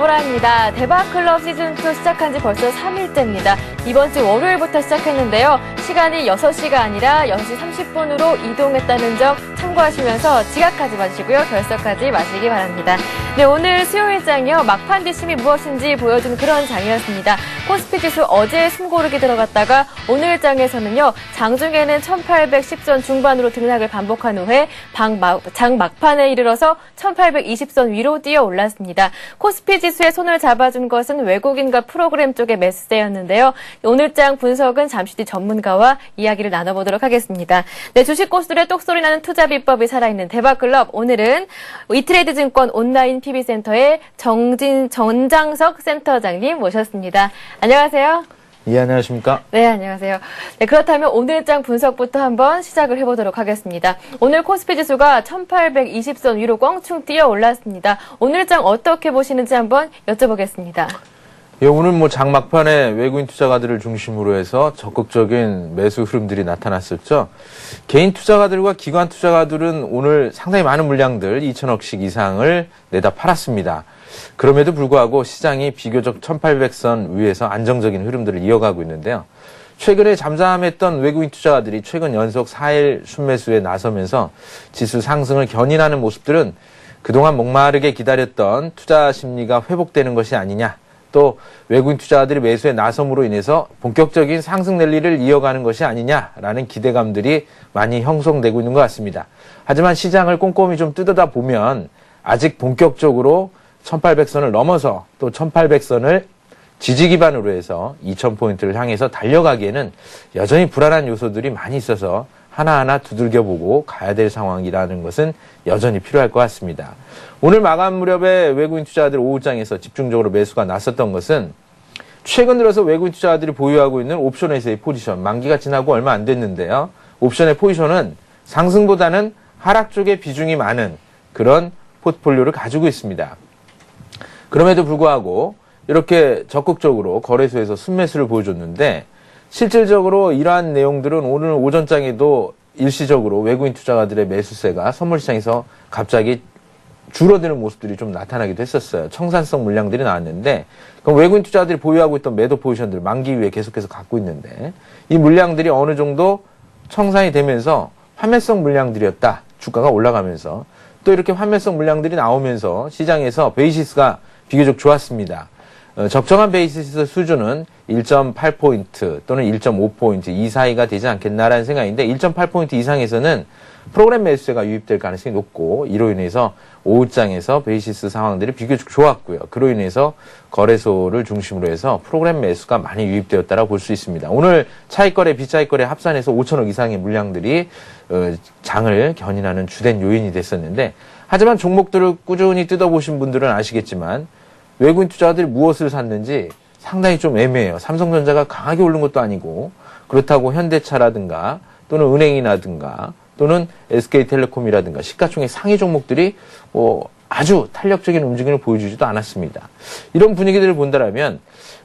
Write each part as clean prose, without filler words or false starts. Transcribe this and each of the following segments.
김보라입니다. 대박클럽 시즌2 시작한 지 벌써 3일째입니다. 이번 주 월요일부터 시작했는데요. 시간이 6시가 아니라 6시 30분으로 이동했다는 점 참고하시면서 지각하지 마시고요. 결석하지 마시기 바랍니다. 네, 오늘 수요일장이요. 막판 뒷심이 무엇인지 보여준 그런 장이었습니다. 코스피지수 어제 숨고르기 들어갔다가 오늘장에서는요. 장중에는 1810선 중반으로 등락을 반복한 후에 장 막판에 이르러서 1820선 위로 뛰어 올랐습니다. 코스피지수에 손을 잡아준 것은 외국인과 프로그램 쪽의 매수세였는데요. 오늘장 분석은 잠시 뒤 전문가와 이야기를 나눠보도록 하겠습니다. 네, 주식 고수들의 똑소리 나는 투자 비법이 살아있는 대박클럽. 오늘은 이트레이드 증권 온라인 PB센터의 전장석 센터장님 모셨습니다. 안녕하세요. 예, 안녕하십니까? 네, 안녕하세요. 네, 그렇다면 오늘장 분석부터 한번 시작을 해보도록 하겠습니다. 오늘 코스피지수가 1820선 위로 껑충 뛰어 올랐습니다. 오늘장 어떻게 보시는지 한번 여쭤보겠습니다. 예, 오늘 장 막판에 외국인 투자가들을 중심으로 해서 적극적인 매수 흐름들이 나타났었죠. 개인 투자가들과 기관 투자가들은 오늘 상당히 많은 물량들 2천억씩 이상을 내다 팔았습니다. 그럼에도 불구하고 시장이 비교적 1800선 위에서 안정적인 흐름들을 이어가고 있는데요. 최근에 잠잠했던 외국인 투자가들이 최근 연속 4일 순매수에 나서면서 지수 상승을 견인하는 모습들은 그동안 목마르게 기다렸던 투자 심리가 회복되는 것이 아니냐, 또 외국인 투자자들이 매수에 나섬으로 인해서 본격적인 상승 랠리를 이어가는 것이 아니냐라는 기대감들이 많이 형성되고 있는 것 같습니다. 하지만 시장을 꼼꼼히 좀 뜯어다 보면 아직 본격적으로 1800선을 넘어서 또 1800선을 지지 기반으로 해서 2000포인트를 향해서 달려가기에는 여전히 불안한 요소들이 많이 있어서 하나하나 두들겨보고 가야 될 상황이라는 것은 여전히 필요할 것 같습니다. 오늘 마감 무렵에 외국인 투자자들 오후장에서 집중적으로 매수가 났었던 것은 최근 들어서 외국인 투자자들이 보유하고 있는 옵션에서의 포지션, 만기가 지나고 얼마 안 됐는데요. 옵션의 포지션은 상승보다는 하락 쪽에 비중이 많은 그런 포트폴리오를 가지고 있습니다. 그럼에도 불구하고 이렇게 적극적으로 거래소에서 순매수를 보여줬는데 실질적으로 이러한 내용들은 오늘 오전장에도 일시적으로 외국인 투자가들의 매수세가 선물시장에서 갑자기 줄어드는 모습들이 좀 나타나기도 했었어요. 청산성 물량들이 나왔는데 그럼 외국인 투자들이 보유하고 있던 매도 포지션들 만기 위에 계속해서 갖고 있는데 이 물량들이 어느 정도 청산이 되면서 환매성 물량들이었다. 주가가 올라가면서 또 이렇게 환매성 물량들이 나오면서 시장에서 베이시스가 비교적 좋았습니다. 적정한 베이시스 수준은 1.8포인트 또는 1.5포인트 이 사이가 되지 않겠나라는 생각인데 1.8포인트 이상에서는 프로그램 매수세가 유입될 가능성이 높고 이로 인해서 오후장에서 베이시스 상황들이 비교적 좋았고요. 그로 인해서 거래소를 중심으로 해서 프로그램 매수가 많이 유입되었다고 볼 수 있습니다. 오늘 차익거래, 비차익거래 합산해서 5천억 이상의 물량들이 장을 견인하는 주된 요인이 됐었는데 하지만 종목들을 꾸준히 뜯어보신 분들은 아시겠지만 외국인 투자자들이 무엇을 샀는지 상당히 좀 애매해요. 삼성전자가 강하게 오른 것도 아니고 그렇다고 현대차라든가 또는 은행이라든가 또는 SK텔레콤이라든가 시가총액 상위 종목들이 아주 탄력적인 움직임을 보여주지도 않았습니다. 이런 분위기들을 본다면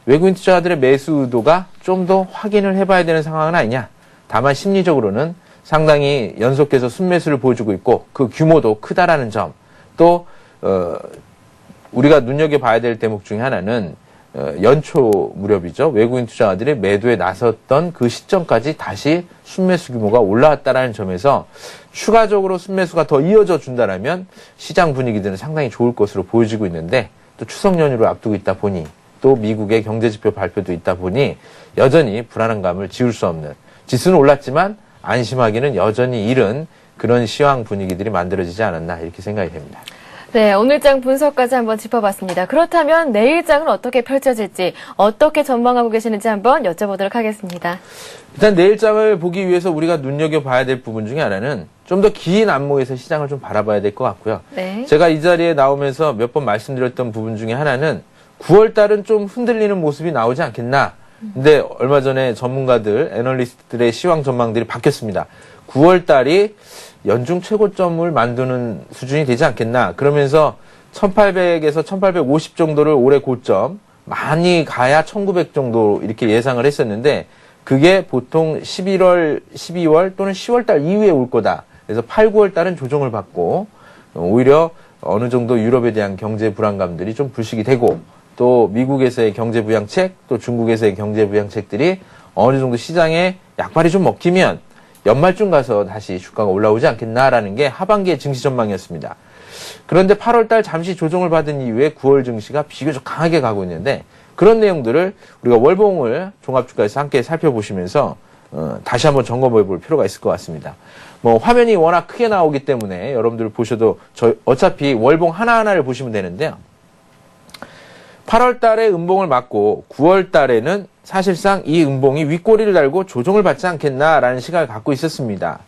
외국인 투자자들의 매수 의도가 좀 더 확인을 해봐야 되는 상황은 아니냐. 다만 심리적으로는 상당히 연속해서 순매수를 보여주고 있고 그 규모도 크다라는 점, 또 우리가 눈여겨봐야 될 대목 중에 하나는 연초 무렵이죠. 외국인 투자자들이 매도에 나섰던 그 시점까지 다시 순매수 규모가 올라왔다는 점에서 추가적으로 순매수가 더 이어져 준다면 시장 분위기들은 상당히 좋을 것으로 보여지고 있는데 또 추석 연휴를 앞두고 있다 보니 또 미국의 경제지표 발표도 있다 보니 여전히 불안한 감을 지울 수 없는, 지수는 올랐지만 안심하기는 여전히 이른 그런 시황 분위기들이 만들어지지 않았나 이렇게 생각이 됩니다. 네, 오늘장 분석까지 한번 짚어봤습니다. 그렇다면 내일장은 어떻게 펼쳐질지, 어떻게 전망하고 계시는지 한번 여쭤보도록 하겠습니다. 일단 내일장을 보기 위해서 우리가 눈여겨봐야 될 부분 중에 하나는 좀 더 긴 안목에서 시장을 좀 바라봐야 될 것 같고요. 네. 제가 이 자리에 나오면서 몇 번 말씀드렸던 부분 중에 하나는 9월달은 좀 흔들리는 모습이 나오지 않겠나. 근데 얼마 전에 전문가들, 애널리스트들의 시황 전망들이 바뀌었습니다. 9월달이 연중 최고점을 만드는 수준이 되지 않겠나. 그러면서 1800에서 1850 정도를 올해 고점, 많이 가야 1900 정도 이렇게 예상을 했었는데 그게 보통 11월, 12월 또는 10월달 이후에 올 거다. 그래서 8, 9월달은 조정을 받고 오히려 어느 정도 유럽에 대한 경제 불안감들이 좀 불식이 되고 또 미국에서의 경제 부양책 또 중국에서의 경제 부양책들이 어느 정도 시장에 약발이 좀 먹히면 연말쯤 가서 다시 주가가 올라오지 않겠나라는 게 하반기의 증시 전망이었습니다. 그런데 8월 달 잠시 조정을 받은 이후에 9월 증시가 비교적 강하게 가고 있는데 그런 내용들을 우리가 월봉을 종합주가에서 함께 살펴보시면서 다시 한번 점검해 볼 필요가 있을 것 같습니다. 뭐 화면이 워낙 크게 나오기 때문에 여러분들 보셔도 어차피 월봉 하나하나를 보시면 되는데요. 8월 달에 음봉을 맞고 9월 달에는 사실상 이 음봉이 윗꼬리를 달고 조정을 받지 않겠나라는 시각을 갖고 있었습니다.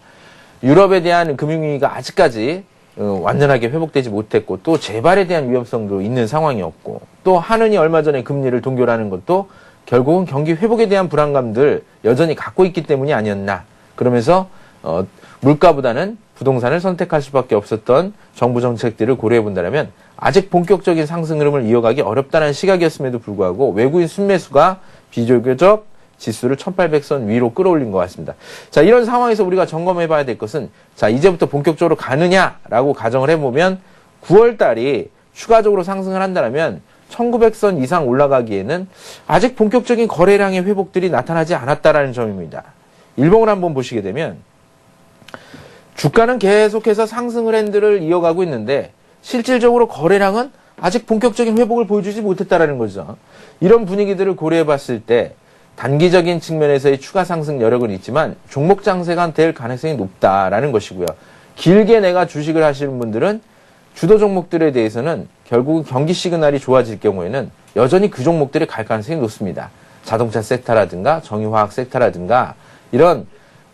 유럽에 대한 금융위기가 아직까지 완전하게 회복되지 못했고 또 재발에 대한 위험성도 있는 상황이었고 또 한은이 얼마 전에 금리를 동결하는 것도 결국은 경기 회복에 대한 불안감들 여전히 갖고 있기 때문이 아니었나. 그러면서 물가보다는 부동산을 선택할 수밖에 없었던 정부 정책들을 고려해 본다면 아직 본격적인 상승 흐름을 이어가기 어렵다는 시각이었음에도 불구하고 외국인 순매수가 비교적 지수를 1800선 위로 끌어올린 것 같습니다. 자, 이런 상황에서 우리가 점검해 봐야 될 것은 자, 이제부터 본격적으로 가느냐라고 가정을 해보면 9월 달이 추가적으로 상승을 한다면 1900선 이상 올라가기에는 아직 본격적인 거래량의 회복들이 나타나지 않았다라는 점입니다. 일봉을 한번 보시게 되면 주가는 계속해서 상승 트렌드를 이어가고 있는데 실질적으로 거래량은 아직 본격적인 회복을 보여주지 못했다라는 거죠. 이런 분위기들을 고려해 봤을 때 단기적인 측면에서의 추가 상승 여력은 있지만 종목 장세가 될 가능성이 높다라는 것이고요. 길게 내가 주식을 하시는 분들은 주도 종목들에 대해서는 결국 경기 시그널이 좋아질 경우에는 여전히 그 종목들이 갈 가능성이 높습니다. 자동차 섹터라든가 정유화학 섹터라든가 이런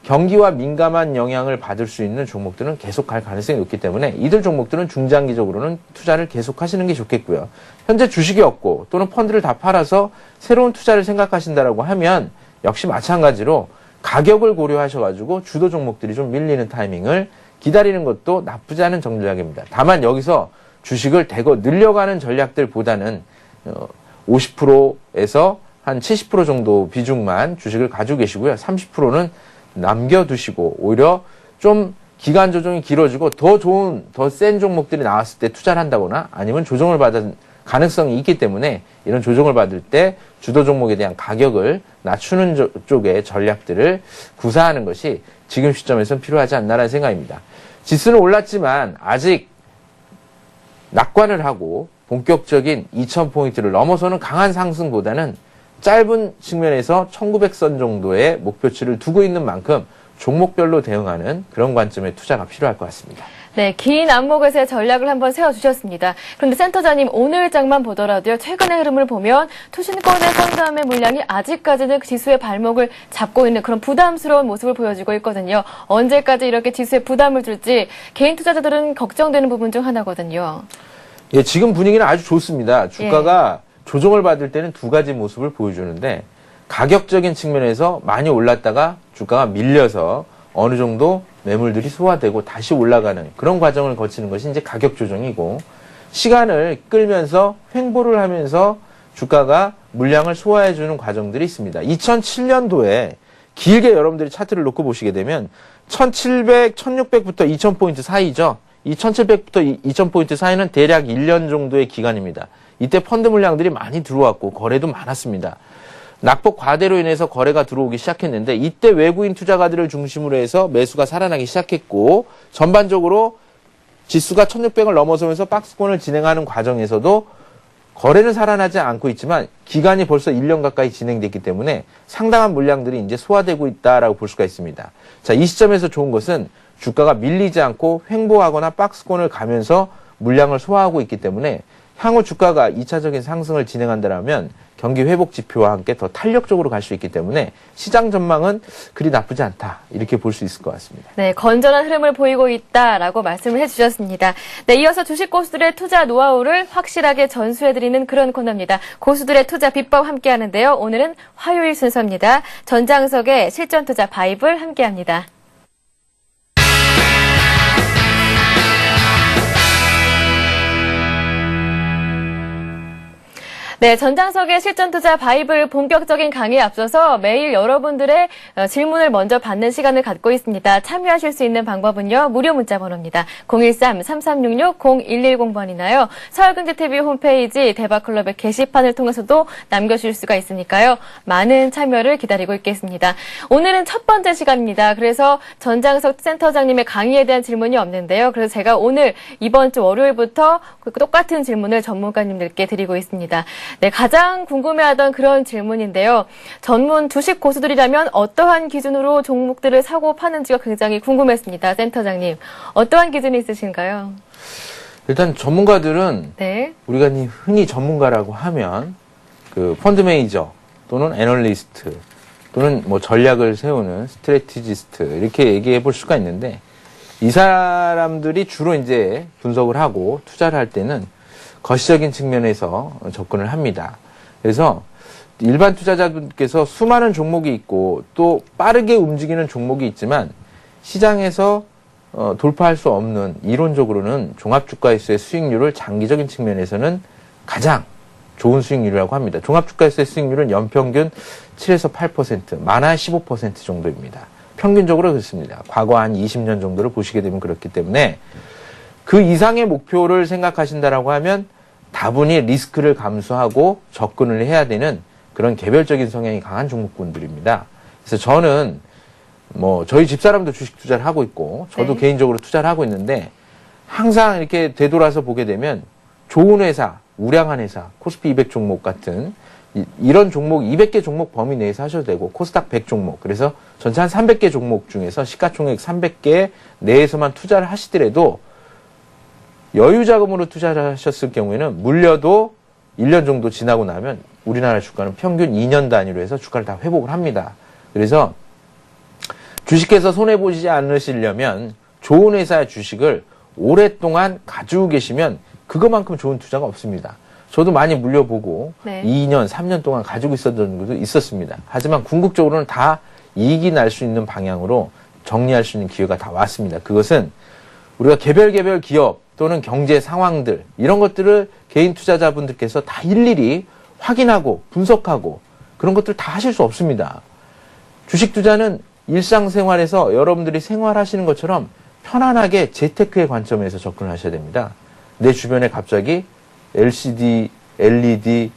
경기와 민감한 영향을 받을 수 있는 종목들은 계속 갈 가능성이 높기 때문에 이들 종목들은 중장기적으로는 투자를 계속 하시는 게 좋겠고요. 현재 주식이 없고 또는 펀드를 다 팔아서 새로운 투자를 생각하신다라고 하면 역시 마찬가지로 가격을 고려하셔가지고 주도 종목들이 좀 밀리는 타이밍을 기다리는 것도 나쁘지 않은 전략입니다. 다만 여기서 주식을 대거 늘려가는 전략들보다는 50%에서 한 70% 정도 비중만 주식을 가지고 계시고요. 30%는 남겨두시고 오히려 좀 기간 조정이 길어지고 더 좋은 더 센 종목들이 나왔을 때 투자를 한다거나 아니면 조정을 받은 가능성이 있기 때문에 이런 조정을 받을 때 주도 종목에 대한 가격을 낮추는 쪽의 전략들을 구사하는 것이 지금 시점에서는 필요하지 않나라는 생각입니다. 지수는 올랐지만 아직 낙관을 하고 본격적인 2000포인트를 넘어서는 강한 상승보다는 짧은 측면에서 1900선 정도의 목표치를 두고 있는 만큼 종목별로 대응하는 그런 관점의 투자가 필요할 것 같습니다. 네, 긴 안목에서의 전략을 한번 세워주셨습니다. 그런데 센터장님, 오늘 장만 보더라도요, 최근의 흐름을 보면 투신권의 상담의 물량이 아직까지는 지수의 발목을 잡고 있는 그런 부담스러운 모습을 보여주고 있거든요. 언제까지 이렇게 지수에 부담을 줄지 개인 투자자들은 걱정되는 부분 중 하나거든요. 예, 지금 분위기는 아주 좋습니다. 주가가 조정을 받을 때는 두 가지 모습을 보여주는데 가격적인 측면에서 많이 올랐다가 주가가 밀려서 어느 정도 매물들이 소화되고 다시 올라가는 그런 과정을 거치는 것이 이제 가격 조정이고 시간을 끌면서 횡보를 하면서 주가가 물량을 소화해주는 과정들이 있습니다. 2007년도에 길게 여러분들이 차트를 놓고 보시게 되면 1700, 1600부터 2000포인트 사이죠. 이 1700부터 2000포인트 사이는 대략 1년 정도의 기간입니다. 이때 펀드 물량들이 많이 들어왔고 거래도 많았습니다. 낙폭 과대로 인해서 거래가 들어오기 시작했는데 이때 외국인 투자가들을 중심으로 해서 매수가 살아나기 시작했고 전반적으로 지수가 1600을 넘어서면서 박스권을 진행하는 과정에서도 거래는 살아나지 않고 있지만 기간이 벌써 1년 가까이 진행됐기 때문에 상당한 물량들이 이제 소화되고 있다라고 볼 수가 있습니다. 자, 이 시점에서 좋은 것은 주가가 밀리지 않고 횡보하거나 박스권을 가면서 물량을 소화하고 있기 때문에 향후 주가가 2차적인 상승을 진행한다면 경기 회복 지표와 함께 더 탄력적으로 갈 수 있기 때문에 시장 전망은 그리 나쁘지 않다. 이렇게 볼 수 있을 것 같습니다. 네, 건전한 흐름을 보이고 있다라고 말씀을 해주셨습니다. 네, 이어서 주식 고수들의 투자 노하우를 확실하게 전수해드리는 그런 코너입니다. 고수들의 투자 비법 함께 하는데요. 오늘은 화요일 순서입니다. 전장석의 실전 투자 바이블 함께 합니다. 네, 전장석의 실전투자 바이블 본격적인 강의에 앞서서 매일 여러분들의 질문을 먼저 받는 시간을 갖고 있습니다. 참여하실 수 있는 방법은요. 무료 문자 번호입니다. 013-3366-0110번이나요. 서울경제TV 홈페이지 대박클럽의 게시판을 통해서도 남겨주실 수가 있으니까요. 많은 참여를 기다리고 있겠습니다. 오늘은 첫 번째 시간입니다. 그래서 전장석 센터장님의 강의에 대한 질문이 없는데요. 그래서 제가 오늘 이번 주 월요일부터 똑같은 질문을 전문가님들께 드리고 있습니다. 네, 가장 궁금해하던 그런 질문인데요. 전문 주식 고수들이라면 어떠한 기준으로 종목들을 사고 파는지가 굉장히 궁금했습니다. 센터장님, 어떠한 기준이 있으신가요? 일단 전문가들은 네. 우리가 흔히 전문가라고 하면 그 펀드 매니저 또는 애널리스트 또는 뭐 전략을 세우는 스트래티지스트 이렇게 얘기해 볼 수가 있는데 이 사람들이 주로 이제 분석을 하고 투자를 할 때는 거시적인 측면에서 접근을 합니다. 그래서 일반 투자자분께서 수많은 종목이 있고 또 빠르게 움직이는 종목이 있지만 시장에서 돌파할 수 없는 이론적으로는 종합주가지수의 수익률을 장기적인 측면에서는 가장 좋은 수익률이라고 합니다. 종합주가지수의 수익률은 연평균 7에서 8%, 많아야 15% 정도입니다. 평균적으로 그렇습니다. 과거 한 20년 정도를 보시게 되면 그렇기 때문에 그 이상의 목표를 생각하신다라고 하면 다분히 리스크를 감수하고 접근을 해야 되는 그런 개별적인 성향이 강한 종목군들입니다. 그래서 저는 뭐 저희 집사람도 주식 투자를 하고 있고 저도 네. 개인적으로 투자를 하고 있는데 항상 이렇게 되돌아서 보게 되면 좋은 회사, 우량한 회사, 코스피 200 종목 같은 이런 종목 200개 종목 범위 내에서 하셔도 되고 코스닥 100 종목 그래서 전체 한 300개 종목 중에서 시가총액 300개 내에서만 투자를 하시더라도 여유 자금으로 투자를 하셨을 경우에는 물려도 1년 정도 지나고 나면 우리나라 주가는 평균 2년 단위로 해서 주가를 다 회복을 합니다. 그래서 주식해서 손해보지 않으시려면 좋은 회사의 주식을 오랫동안 가지고 계시면 그것만큼 좋은 투자가 없습니다. 저도 많이 물려보고 네. 2년, 3년 동안 가지고 있었던 것도 있었습니다. 하지만 궁극적으로는 다 이익이 날 수 있는 방향으로 정리할 수 있는 기회가 다 왔습니다. 그것은 우리가 개별 기업 또는 경제 상황들 이런 것들을 개인 투자자분들께서 다 일일이 확인하고 분석하고 그런 것들 다 하실 수 없습니다. 주식 투자는 일상생활에서 여러분들이 생활하시는 것처럼 편안하게 재테크의 관점에서 접근을 하셔야 됩니다. 내 주변에 갑자기 LCD, LED,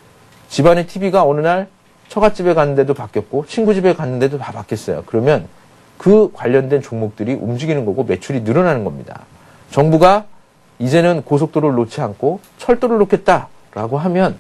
집안의 TV가 어느 날 처갓집에 갔는데도 바뀌었고 친구 집에 갔는데도 다 바뀌었어요. 그러면 그 관련된 종목들이 움직이는 거고 매출이 늘어나는 겁니다. 정부가 이제는 고속도로를 놓지 않고 철도를 놓겠다라고 하면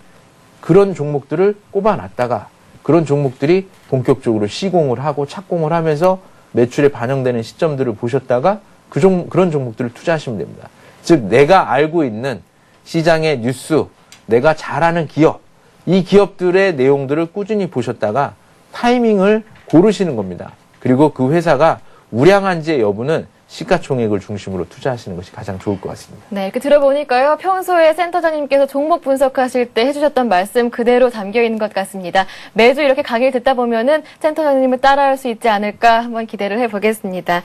그런 종목들을 꼽아놨다가 그런 종목들이 본격적으로 시공을 하고 착공을 하면서 매출에 반영되는 시점들을 보셨다가 그런 종목들을 투자하시면 됩니다. 즉 내가 알고 있는 시장의 뉴스, 내가 잘 아는 기업, 이 기업들의 내용들을 꾸준히 보셨다가 타이밍을 고르시는 겁니다. 그리고 그 회사가 우량한지의 여부는 시가총액을 중심으로 투자하시는 것이 가장 좋을 것 같습니다. 네, 이렇게 들어보니까요. 평소에 센터장님께서 종목 분석하실 때 해주셨던 말씀 그대로 담겨 있는 것 같습니다. 매주 이렇게 강의를 듣다 보면은 센터장님을 따라할 수 있지 않을까 한번 기대를 해보겠습니다.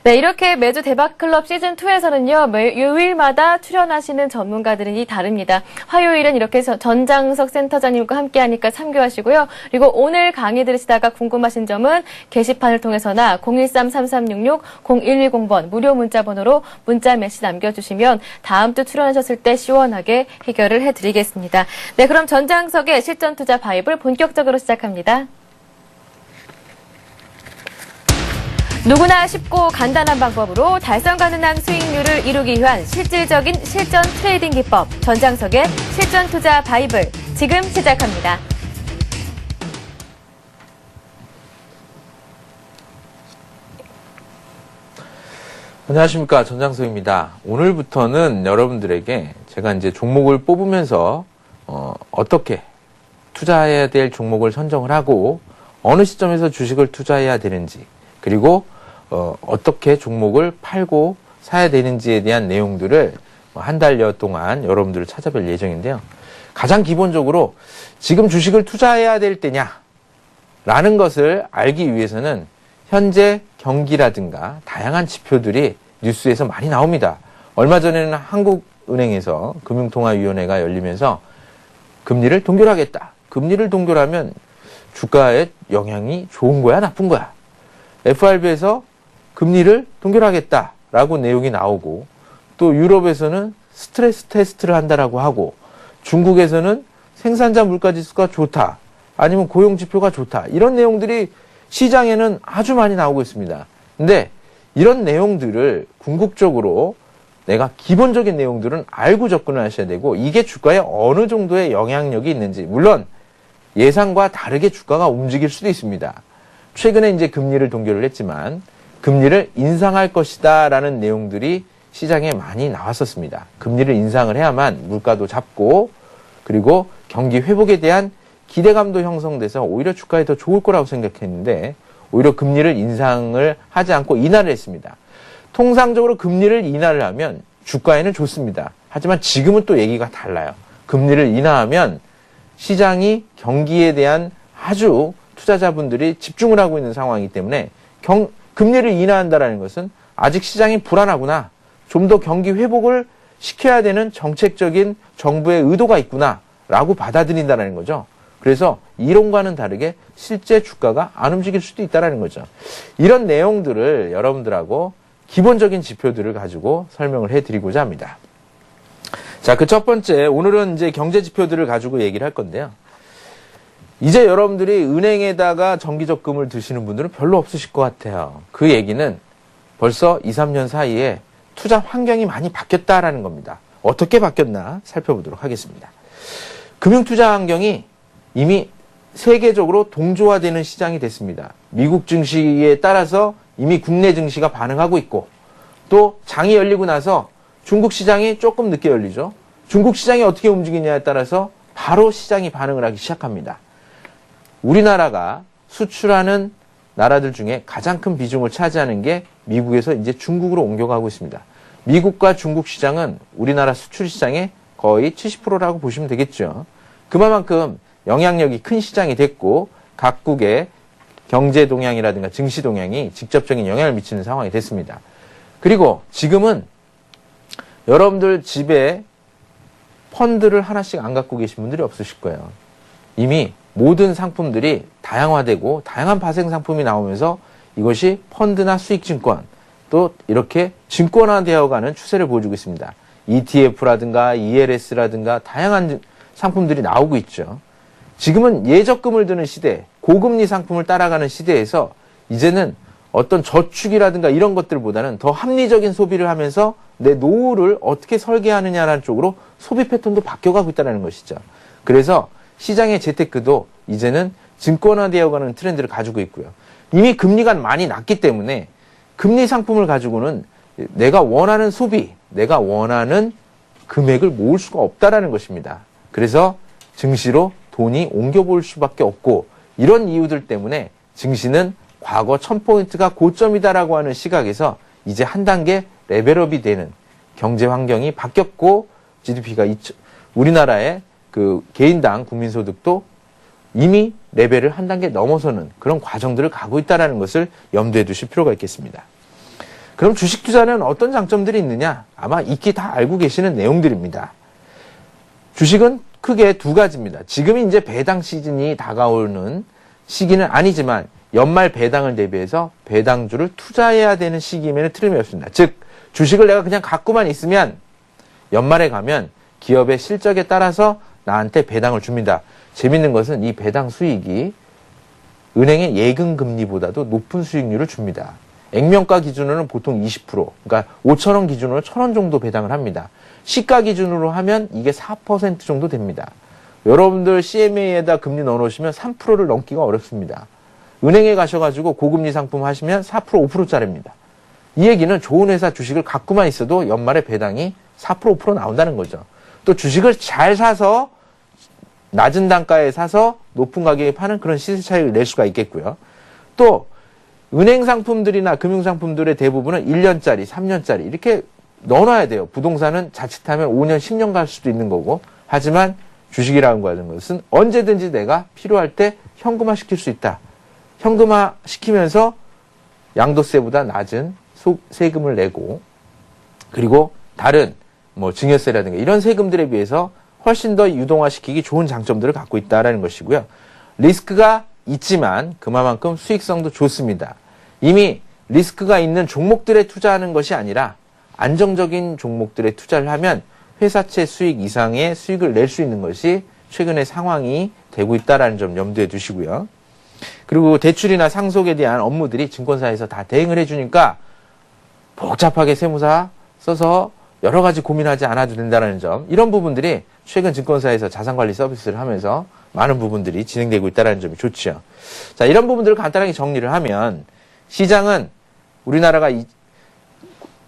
네, 이렇게 매주 대박클럽 시즌2에서는요. 요일마다 출연하시는 전문가들이 다릅니다. 화요일은 이렇게 전장석 센터장님과 함께 하니까 참고하시고요. 그리고 오늘 강의 들으시다가 궁금하신 점은 게시판을 통해서나 013-3366-0110번 무료 문자 번호로 문자 메시지 남겨주시면 다음 주 출연하셨을 때 시원하게 해결을 해드리겠습니다. 네, 그럼 전장석의 실전투자 바이블 본격적으로 시작합니다. 누구나 쉽고 간단한 방법으로 달성 가능한 수익률을 이루기 위한 실질적인 실전 트레이딩 기법 전장석의 실전투자 바이블 지금 시작합니다. 안녕하십니까, 전장석입니다. 오늘부터는 여러분들에게 제가 이제 종목을 뽑으면서 어떻게 투자해야 될 종목을 선정을 하고 어느 시점에서 주식을 투자해야 되는지 그리고 어떻게 종목을 팔고 사야 되는지에 대한 내용들을 한 달여 동안 여러분들을 찾아뵐 예정인데요. 가장 기본적으로 지금 주식을 투자해야 될 때냐라는 것을 알기 위해서는 현재 경기라든가 다양한 지표들이 뉴스에서 많이 나옵니다. 얼마 전에는 한국은행에서 금융통화위원회가 열리면서 금리를 동결하겠다. 금리를 동결하면 주가에 영향이 좋은 거야, 나쁜 거야? FRB에서 금리를 동결하겠다라고 내용이 나오고, 또 유럽에서는 스트레스 테스트를 한다라고 하고, 중국에서는 생산자 물가지수가 좋다, 아니면 고용지표가 좋다, 이런 내용들이 시장에는 아주 많이 나오고 있습니다. 근데 이런 내용들을 궁극적으로 내가 기본적인 내용들은 알고 접근을 하셔야 되고, 이게 주가에 어느 정도의 영향력이 있는지, 물론 예상과 다르게 주가가 움직일 수도 있습니다. 최근에 이제 금리를 동결을 했지만 금리를 인상할 것이다 라는 내용들이 시장에 많이 나왔었습니다. 금리를 인상을 해야만 물가도 잡고, 그리고 경기 회복에 대한 기대감도 형성돼서 오히려 주가에 더 좋을 거라고 생각했는데, 오히려 금리를 인상을 하지 않고 인하를 했습니다. 통상적으로 금리를 인하를 하면 주가에는 좋습니다. 하지만 지금은 또 얘기가 달라요. 금리를 인하하면 시장이 경기에 대한 아주 투자자분들이 집중을 하고 있는 상황이기 때문에 금리를 인하한다는 것은 아직 시장이 불안하구나, 좀 더 경기 회복을 시켜야 되는 정책적인 정부의 의도가 있구나 라고 받아들인다는 거죠. 그래서 이론과는 다르게 실제 주가가 안 움직일 수도 있다는 거죠. 이런 내용들을 여러분들하고 기본적인 지표들을 가지고 설명을 해드리고자 합니다. 자, 그 첫 번째, 오늘은 이제 경제 지표들을 가지고 얘기를 할 건데요. 이제 여러분들이 은행에다가 정기적금을 드시는 분들은 별로 없으실 것 같아요. 그 얘기는 벌써 2, 3년 사이에 투자 환경이 많이 바뀌었다라는 겁니다. 어떻게 바뀌었나 살펴보도록 하겠습니다. 금융투자 환경이 이미 세계적으로 동조화되는 시장이 됐습니다. 미국 증시에 따라서 이미 국내 증시가 반응하고 있고, 또 장이 열리고 나서 중국 시장이 조금 늦게 열리죠. 중국 시장이 어떻게 움직이냐에 따라서 바로 시장이 반응을 하기 시작합니다. 우리나라가 수출하는 나라들 중에 가장 큰 비중을 차지하는 게 미국에서 이제 중국으로 옮겨가고 있습니다. 미국과 중국 시장은 우리나라 수출 시장의 거의 70%라고 보시면 되겠죠. 그만큼 영향력이 큰 시장이 됐고, 각국의 경제 동향이라든가 증시 동향이 직접적인 영향을 미치는 상황이 됐습니다. 그리고 지금은 여러분들 집에 펀드를 하나씩 안 갖고 계신 분들이 없으실 거예요. 이미 모든 상품들이 다양화되고 다양한 파생 상품이 나오면서 이것이 펀드나 수익증권, 또 이렇게 증권화되어가는 추세를 보여주고 있습니다. ETF라든가 ELS라든가 다양한 상품들이 나오고 있죠. 지금은 예적금을 드는 시대, 고금리 상품을 따라가는 시대에서 이제는 어떤 저축이라든가 이런 것들보다는 더 합리적인 소비를 하면서 내 노후를 어떻게 설계하느냐라는 쪽으로 소비 패턴도 바뀌어가고 있다는 것이죠. 그래서 시장의 재테크도 이제는 증권화되어가는 트렌드를 가지고 있고요. 이미 금리가 많이 낮기 때문에 금리 상품을 가지고는 내가 원하는 소비, 내가 원하는 금액을 모을 수가 없다라는 것입니다. 그래서 증시로 돈이 옮겨볼 수밖에 없고, 이런 이유들 때문에 증시는 과거 1000포인트가 고점이다라고 하는 시각에서 이제 한 단계 레벨업이 되는 경제 환경이 바뀌었고, GDP가 우리나라의 그 개인당 국민소득도 이미 레벨을 한 단계 넘어서는 그런 과정들을 가고 있다는 것을 염두에 두실 필요가 있겠습니다. 그럼 주식 투자는 어떤 장점들이 있느냐? 아마 익히 다 알고 계시는 내용들입니다. 주식은 크게 두 가지입니다. 지금이 이제 배당 시즌이 다가오는 시기는 아니지만 연말 배당을 대비해서 배당주를 투자해야 되는 시기임에는 틀림이 없습니다. 즉, 주식을 내가 그냥 갖고만 있으면 연말에 가면 기업의 실적에 따라서 나한테 배당을 줍니다. 재밌는 것은 이 배당 수익이 은행의 예금 금리보다도 높은 수익률을 줍니다. 액면가 기준으로는 보통 20%, 그러니까 5,000원 기준으로 1,000원 정도 배당을 합니다. 시가 기준으로 하면 이게 4% 정도 됩니다. 여러분들 CMA에다 금리 넣어놓으시면 3%를 넘기가 어렵습니다. 은행에 가셔가지고 고금리 상품 하시면 4%, 5%짜리입니다. 이 얘기는 좋은 회사 주식을 갖고만 있어도 연말에 배당이 4%, 5% 나온다는 거죠. 또 주식을 잘 사서 낮은 단가에 사서 높은 가격에 파는 그런 시세 차익을 낼 수가 있겠고요. 또 은행 상품들이나 금융 상품들의 대부분은 1년짜리, 3년짜리 이렇게 넣어놔야 돼요. 부동산은 자칫하면 5년, 10년 갈 수도 있는 거고, 하지만 주식이라고 하는 것은 언제든지 내가 필요할 때 현금화 시킬 수 있다. 현금화 시키면서 양도세보다 낮은 세금을 내고, 그리고 다른 증여세라든가 이런 세금들에 비해서 훨씬 더 유동화시키기 좋은 장점들을 갖고 있다는 것이고요. 리스크가 있지만 그만큼 수익성도 좋습니다. 이미 리스크가 있는 종목들에 투자하는 것이 아니라 안정적인 종목들에 투자를 하면 회사채 수익 이상의 수익을 낼 수 있는 것이 최근의 상황이 되고 있다는 점 염두에 두시고요. 그리고 대출이나 상속에 대한 업무들이 증권사에서 다 대행을 해주니까 복잡하게 세무사 써서 여러 가지 고민하지 않아도 된다는 점, 이런 부분들이 최근 증권사에서 자산관리 서비스를 하면서 많은 부분들이 진행되고 있다는 점이 좋죠. 자, 이런 부분들을 간단하게 정리를 하면 시장은 우리나라가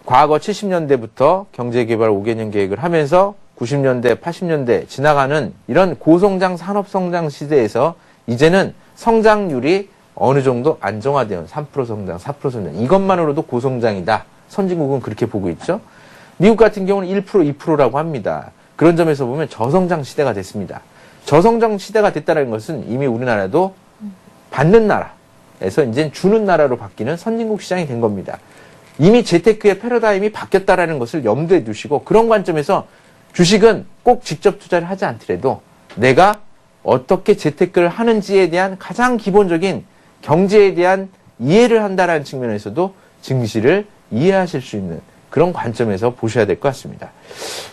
과거 70년대부터 경제개발 5개년 계획을 하면서 90년대, 80년대 지나가는 이런 고성장 산업성장 시대에서 이제는 성장률이 어느 정도 안정화되어 3% 성장, 4% 성장, 이것만으로도 고성장이다. 선진국은 그렇게 보고 있죠. 미국 같은 경우는 1%, 2%라고 합니다. 그런 점에서 보면 저성장 시대가 됐습니다. 저성장 시대가 됐다는 것은 이미 우리나라도 받는 나라에서 이제 주는 나라로 바뀌는 선진국 시장이 된 겁니다. 이미 재테크의 패러다임이 바뀌었다는 것을 염두에 두시고, 그런 관점에서 주식은 꼭 직접 투자를 하지 않더라도 내가 어떻게 재테크를 하는지에 대한 가장 기본적인 경제에 대한 이해를 한다는 측면에서도 증시를 이해하실 수 있는 그런 관점에서 보셔야 될 것 같습니다.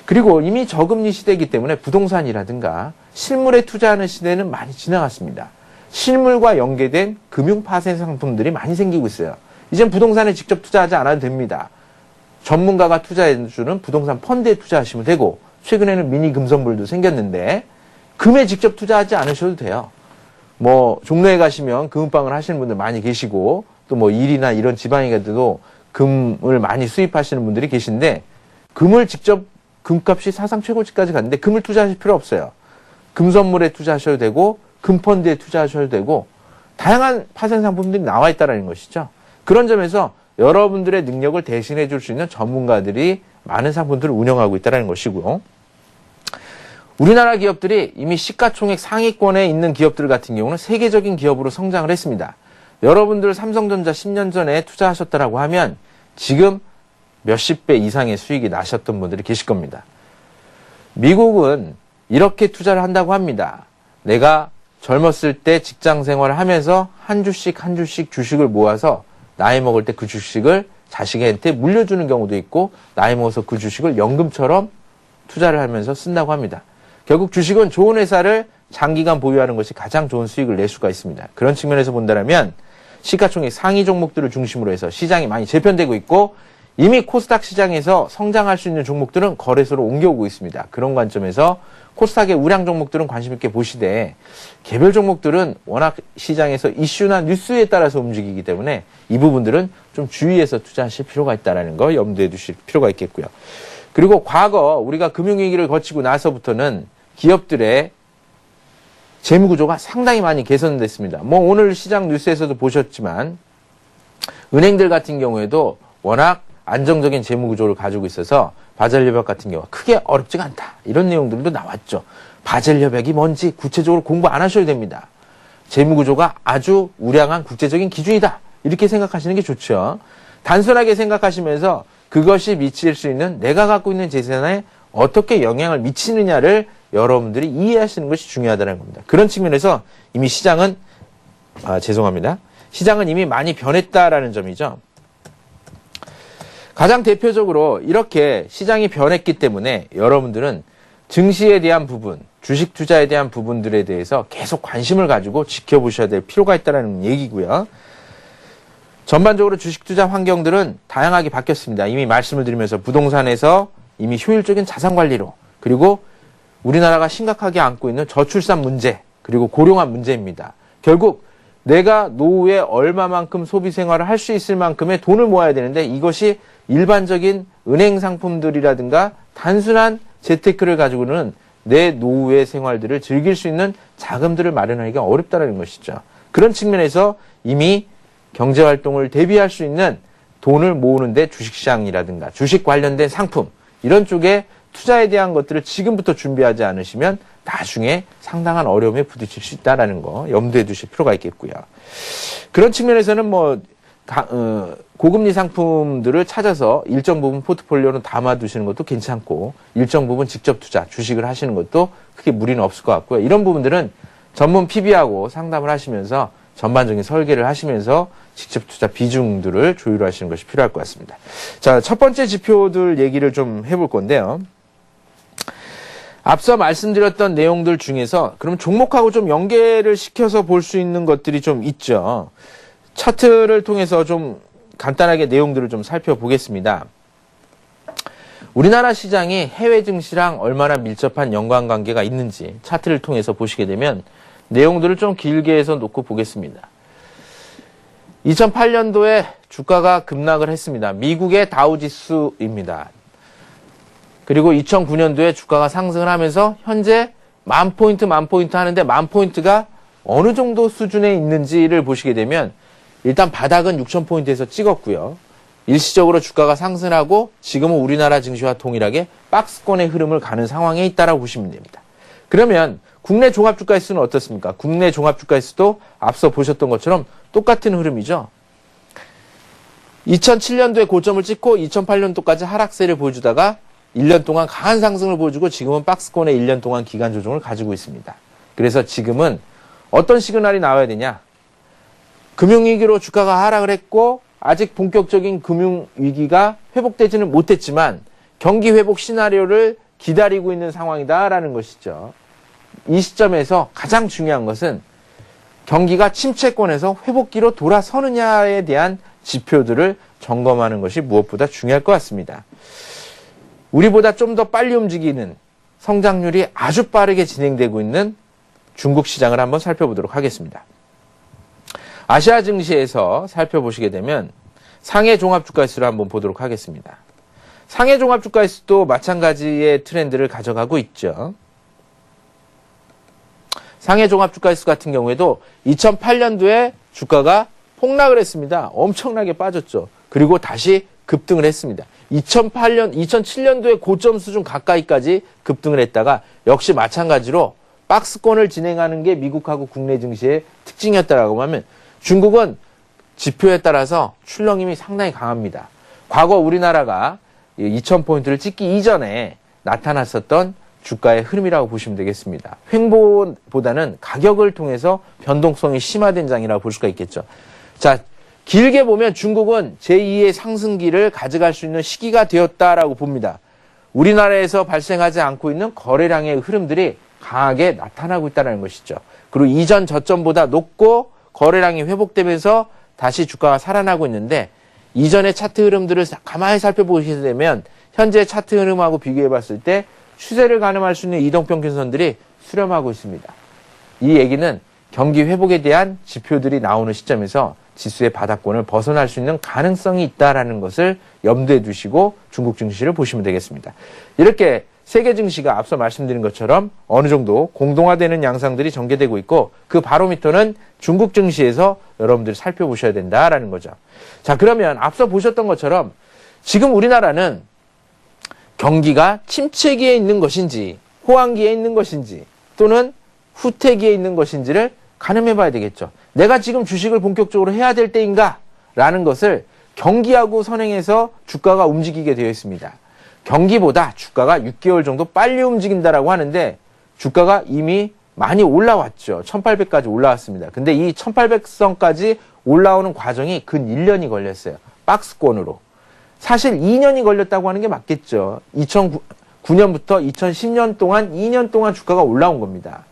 그리고 이미 저금리 시대이기 때문에 부동산이라든가 실물에 투자하는 시대는 많이 지나갔습니다. 실물과 연계된 금융 파생 상품들이 많이 생기고 있어요. 이젠 부동산에 직접 투자하지 않아도 됩니다. 전문가가 투자해주는 부동산 펀드에 투자하시면 되고, 최근에는 미니 금선불도 생겼는데 금에 직접 투자하지 않으셔도 돼요. 뭐 종로에 가시면 금은방을 하시는 분들 많이 계시고, 또 뭐 일이나 이런 지방에 가도 금을 많이 수입하시는 분들이 계신데, 금을 직접 금값이 사상 최고치까지 갔는데 금을 투자하실 필요 없어요. 금선물에 투자하셔도 되고 금펀드에 투자하셔도 되고 다양한 파생 상품들이 나와 있다는 것이죠. 그런 점에서 여러분들의 능력을 대신해 줄 수 있는 전문가들이 많은 상품들을 운영하고 있다는 것이고요. 우리나라 기업들이 이미 시가총액 상위권에 있는 기업들 같은 경우는 세계적인 기업으로 성장을 했습니다. 여러분들 삼성전자 10년 전에 투자하셨다라고 하면 지금 몇십 배 이상의 수익이 나셨던 분들이 계실 겁니다. 미국은 이렇게 투자를 한다고 합니다. 내가 젊었을 때 직장 생활을 하면서 한 주씩 주식을 모아서 나이 먹을 때 그 주식을 자식한테 물려주는 경우도 있고, 나이 먹어서 그 주식을 연금처럼 투자를 하면서 쓴다고 합니다. 결국 주식은 좋은 회사를 장기간 보유하는 것이 가장 좋은 수익을 낼 수가 있습니다. 그런 측면에서 본다면 시가총액 상위 종목들을 중심으로 해서 시장이 많이 재편되고 있고, 이미 코스닥 시장에서 성장할 수 있는 종목들은 거래소로 옮겨오고 있습니다. 그런 관점에서 코스닥의 우량 종목들은 관심 있게 보시되, 개별 종목들은 워낙 시장에서 이슈나 뉴스에 따라서 움직이기 때문에 이 부분들은 좀 주의해서 투자하실 필요가 있다는 거 염두에 두실 필요가 있겠고요. 그리고 과거 우리가 금융위기를 거치고 나서부터는 기업들의 재무구조가 상당히 많이 개선됐습니다. 뭐 오늘 시장 뉴스에서도 보셨지만 은행들 같은 경우에도 워낙 안정적인 재무구조를 가지고 있어서 바젤 협약 같은 경우가 크게 어렵지가 않다, 이런 내용들도 나왔죠. 바젤 협약이 뭔지 구체적으로 공부 안 하셔도 됩니다. 재무구조가 아주 우량한 국제적인 기준이다, 이렇게 생각하시는 게 좋죠. 단순하게 생각하시면서 그것이 미칠 수 있는, 내가 갖고 있는 재산에 어떻게 영향을 미치느냐를 여러분들이 이해하시는 것이 중요하다는 겁니다. 그런 측면에서 이미 시장은 시장은 이미 많이 변했다라는 점이죠. 가장 대표적으로 이렇게 시장이 변했기 때문에 여러분들은 증시에 대한 부분, 주식 투자에 대한 부분들에 대해서 계속 관심을 가지고 지켜보셔야 될 필요가 있다는 얘기고요. 전반적으로 주식 투자 환경들은 다양하게 바뀌었습니다. 이미 말씀을 드리면서 부동산에서 이미 효율적인 자산 관리로, 그리고 우리나라가 심각하게 안고 있는 저출산 문제, 그리고 고령화 문제입니다. 결국 내가 노후에 얼마만큼 소비 생활을 할 수 있을 만큼의 돈을 모아야 되는데, 이것이 일반적인 은행 상품들이라든가 단순한 재테크를 가지고는 내 노후의 생활들을 즐길 수 있는 자금들을 마련하기가 어렵다는 것이죠. 그런 측면에서 이미 경제활동을 대비할 수 있는 돈을 모으는데 주식시장이라든가 주식 관련된 상품, 이런 쪽에 투자에 대한 것들을 지금부터 준비하지 않으시면 나중에 상당한 어려움에 부딪힐 수 있다는 거 염두에 두실 필요가 있겠고요. 그런 측면에서는 뭐 고금리 상품들을 찾아서 일정 부분 포트폴리오는 담아두시는 것도 괜찮고 일정 부분 직접 투자, 주식을 하시는 것도 크게 무리는 없을 것 같고요. 이런 부분들은 전문 PB하고 상담을 하시면서 전반적인 설계를 하시면서 직접 투자 비중들을 조율하시는 것이 필요할 것 같습니다. 자, 첫 번째 지표들 얘기를 좀 해볼 건데요. 앞서 말씀드렸던 내용들 중에서 그럼 종목하고 좀 연계를 시켜서 볼 수 있는 것들이 좀 있죠. 차트를 통해서 좀 간단하게 내용들을 좀 살펴보겠습니다. 우리나라 시장이 해외 증시랑 얼마나 밀접한 연관관계가 있는지 차트를 통해서 보시게 되면 내용들을 좀 길게 해서 놓고 보겠습니다. 2008년도에 주가가 급락을 했습니다. 미국의 다우지수입니다. 그리고 2009년도에 주가가 상승을 하면서 현재 10,000포인트 하는데 10,000포인트가 어느 정도 수준에 있는지를 보시게 되면 일단 바닥은 6,000포인트에서 찍었고요. 일시적으로 주가가 상승하고 지금은 우리나라 증시와 동일하게 박스권의 흐름을 가는 상황에 있다라고 보시면 됩니다. 그러면 국내 종합주가지수는 어떻습니까? 국내 종합주가지수도 앞서 보셨던 것처럼 똑같은 흐름이죠. 2007년도에 고점을 찍고 2008년도까지 하락세를 보여주다가 1년 동안 강한 상승을 보여주고 지금은 박스권의 1년 동안 기간 조정을 가지고 있습니다. 그래서 지금은 어떤 시그널이 나와야 되냐? 금융위기로 주가가 하락을 했고 아직 본격적인 금융위기가 회복되지는 못했지만 경기 회복 시나리오를 기다리고 있는 상황이다라는 것이죠. 이 시점에서 가장 중요한 것은 경기가 침체권에서 회복기로 돌아서느냐에 대한 지표들을 점검하는 것이 무엇보다 중요할 것 같습니다. 우리보다 좀 더 빨리 움직이는 성장률이 아주 빠르게 진행되고 있는 중국 시장을 한번 살펴보도록 하겠습니다. 아시아 증시에서 살펴보시게 되면 상해 종합주가지수를 한번 보도록 하겠습니다. 상해 종합주가지수도 마찬가지의 트렌드를 가져가고 있죠. 상해 종합주가지수 같은 경우에도 2008년도에 주가가 폭락을 했습니다. 엄청나게 빠졌죠. 그리고 다시 급등을 했습니다. 2007년도에 고점 수준 가까이까지 급등을 했다가 역시 마찬가지로 박스권을 진행하는 게 미국하고 국내 증시의 특징이었다라고 하면 중국은 지표에 따라서 출렁임이 상당히 강합니다. 과거 우리나라가 2000포인트를 찍기 이전에 나타났었던 주가의 흐름이라고 보시면 되겠습니다. 횡보보다는 가격을 통해서 변동성이 심화된 장이라고 볼 수가 있겠죠. 자, 길게 보면 중국은 제2의 상승기를 가져갈 수 있는 시기가 되었다라고 봅니다. 우리나라에서 발생하지 않고 있는 거래량의 흐름들이 강하게 나타나고 있다는 것이죠. 그리고 이전 저점보다 높고 거래량이 회복되면서 다시 주가가 살아나고 있는데 이전의 차트 흐름들을 가만히 살펴보시게 되면 현재 차트 흐름하고 비교해 봤을 때 추세를 가늠할 수 있는 이동평균선들이 수렴하고 있습니다. 이 얘기는 경기 회복에 대한 지표들이 나오는 시점에서 지수의 바닥권을 벗어날 수 있는 가능성이 있다는 것을 염두에 두시고 중국 증시를 보시면 되겠습니다. 이렇게 세계 증시가 앞서 말씀드린 것처럼 어느 정도 공동화되는 양상들이 전개되고 있고 그 바로미터는 중국 증시에서 여러분들이 살펴보셔야 된다라는 거죠. 자, 그러면 앞서 보셨던 것처럼 지금 우리나라는 경기가 침체기에 있는 것인지 호황기에 있는 것인지 또는 후퇴기에 있는 것인지를 가늠해 봐야 되겠죠. 내가 지금 주식을 본격적으로 해야 될 때인가? 라는 것을 경기하고 선행해서 주가가 움직이게 되어 있습니다. 경기보다 주가가 6개월 정도 빨리 움직인다라고 하는데 주가가 이미 많이 올라왔죠. 1800까지 올라왔습니다. 근데 이 1800선까지 올라오는 과정이 근 1년이 걸렸어요. 박스권으로. 사실 2년이 걸렸다고 하는 게 맞겠죠. 2009년부터 2010년 동안 2년 동안 주가가 올라온 겁니다.